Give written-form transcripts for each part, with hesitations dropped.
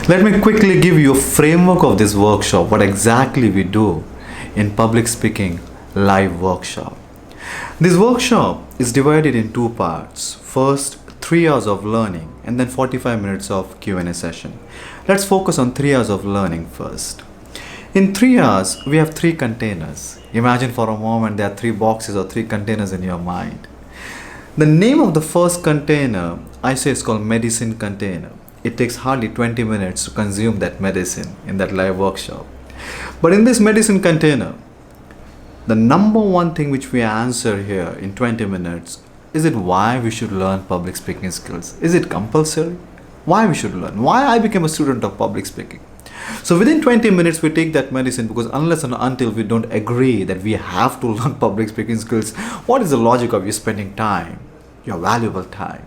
Let me quickly give you a framework of this workshop, what exactly we do in public speaking live workshop. This workshop is divided in two parts. First, 3 hours of learning and then 45 minutes of Q&A session. Let's focus on 3 hours of learning first. In 3 hours, we have 3 containers. Imagine for a moment there are 3 boxes or 3 containers in your mind. The name of the first container, I say, is called medicine container. It takes hardly 20 minutes to consume that medicine in that live workshop. But in this medicine container, the number one thing which we answer here in 20 minutes is it why we should learn public speaking skills. Is it compulsory? Why we should learn? Why I became a student of public speaking? So within 20 minutes we take that medicine, because unless and until we don't agree that we have to learn public speaking skills, what is the logic of you spending time, your valuable time?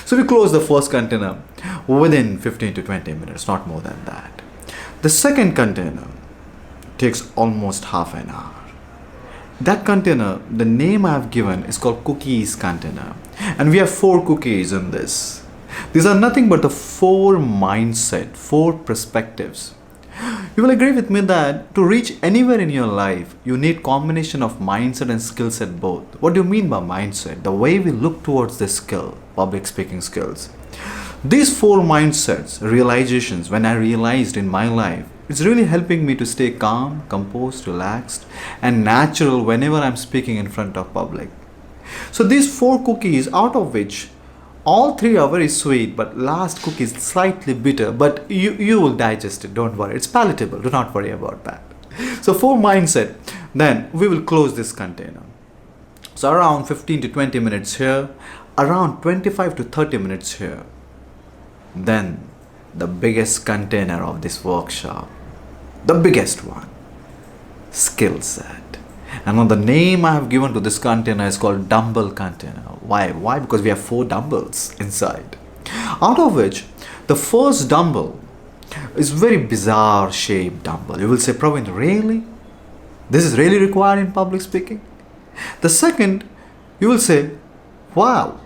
So we close the first container within 15 to 20 minutes, not more than that. The second container takes almost half an hour. That container, the name I have given is called cookies container. And we have 4 cookies in this. These are nothing but the 4 mindset, 4 perspectives. You will agree with me that to reach anywhere in your life, you need combination of mindset and skill set both. What do you mean by mindset? The way we look towards this skill, public speaking skills. These 4 mindsets, realizations, when I realized in my life, it's really helping me to stay calm, composed, relaxed, and natural whenever I'm speaking in front of public. So these 4 cookies, out of which all 3 are very sweet, but last cookie is slightly bitter, but you will digest it, don't worry. It's palatable, do not worry about that. So 4 mindset, then we will close this container. So around 15 to 20 minutes here, around 25 to 30 minutes here. Then the biggest container of this workshop, the biggest one, skill set. And now the name I have given to this container is called Dumbbell Container. Why? Why? Because we have 4 dumbbells inside. Out of which, the first dumbbell is very bizarre shaped dumbbell. You will say, Praveen, really? This is really required in public speaking? The second, you will say, wow.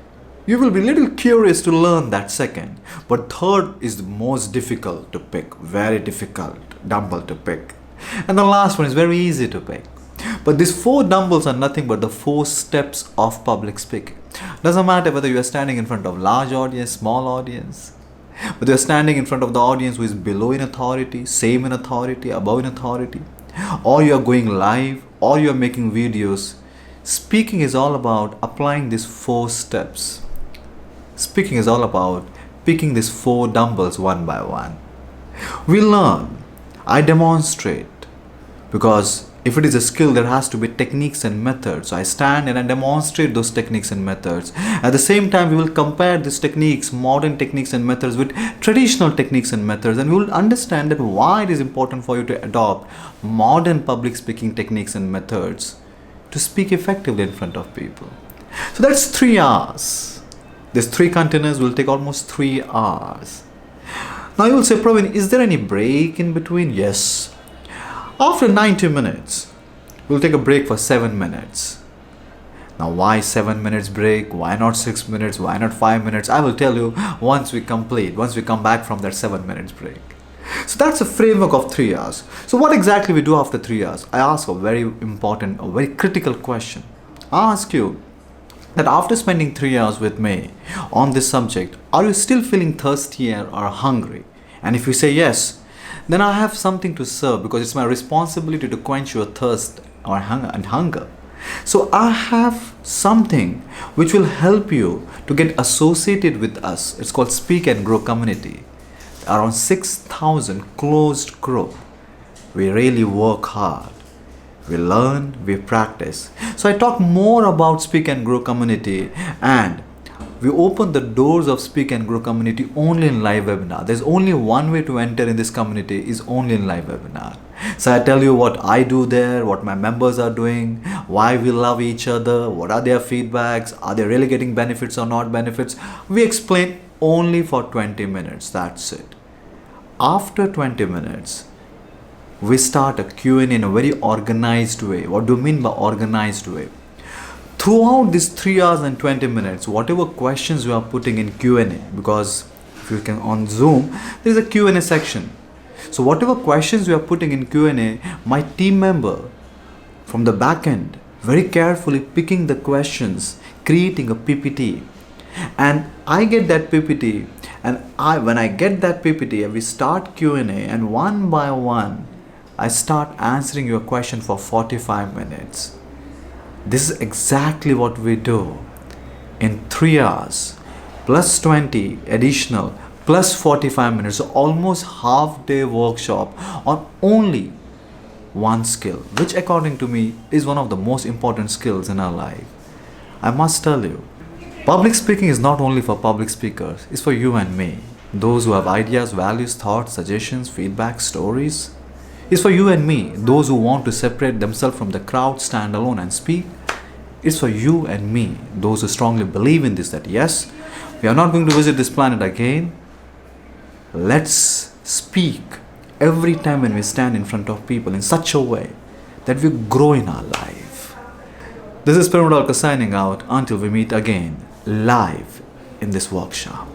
You will be a little curious to learn that second. But third is the most difficult to pick. Very difficult dumbbell to pick. And the last one is very easy to pick. But these 4 dumbbells are nothing but the 4 steps of public speaking. Doesn't matter whether you are standing in front of large audience, small audience, whether you are standing in front of the audience who is below in authority, same in authority, above in authority, or you are going live, or you are making videos. Speaking is all about applying these 4 steps. Speaking is all about picking these 4 dumbbells one by one. We learn, I demonstrate, because if it is a skill, there has to be techniques and methods. So I stand and I demonstrate those techniques and methods. At the same time, we will compare these techniques, modern techniques and methods, with traditional techniques and methods. And we will understand that why it is important for you to adopt modern public speaking techniques and methods to speak effectively in front of people. So that's 3 hours. These 3 containers will take almost 3 hours. Now you will say, Praveen, is there any break in between? Yes. After 90 minutes, we'll take a break for 7 minutes. Now why 7 minutes break? Why not 6 minutes? Why not 5 minutes? I will tell you once we come back from that 7 minutes break. So that's a framework of 3 hours. So what exactly we do after 3 hours? I ask a very important, a very critical question. I ask you that after spending 3 hours with me on this subject, are you still feeling thirsty or hungry? And if you say yes, then I have something to serve, because it's my responsibility to quench your thirst or hunger. So I have something which will help you to get associated with us. It's called Speak and Grow Community. Around 6,000 closed group. We really work hard. We learn, we practice. So I talk more about Speak and Grow Community, and we open the doors of Speak and Grow Community only in live webinar. There's only one way to enter in this community, is only in live webinar. So I tell you what I do there, what my members are doing, why we love each other, what are their feedbacks, are they really getting benefits or not benefits. We explain only for 20 minutes, that's it. After 20 minutes, we start a Q&A in a very organized way. What do you mean by organized way? Throughout these 3 hours and 20 minutes, whatever questions you are putting in Q&A, because if you can on Zoom, there is a Q&A section. So whatever questions you are putting in Q&A, my team member from the back end very carefully picking the questions, creating a PPT, and I get that PPT, and when I get that PPT, we start Q&A, and one by one I start answering your question for 45 minutes. This is exactly what we do in 3 hours plus 20 additional plus 45 minutes, so almost half day workshop on only one skill, which according to me is one of the most important skills in our life. I must tell you, public speaking is not only for public speakers, it's for you and me. Those who have ideas, values, thoughts, suggestions, feedback, stories. It's for you and me. Those who want to separate themselves from the crowd, stand alone and speak. It's for you and me. Those who strongly believe in this, that yes, we are not going to visit this planet again. Let's speak every time when we stand in front of people in such a way that we grow in our life. This is Pyramidalka signing out until we meet again live in this workshop.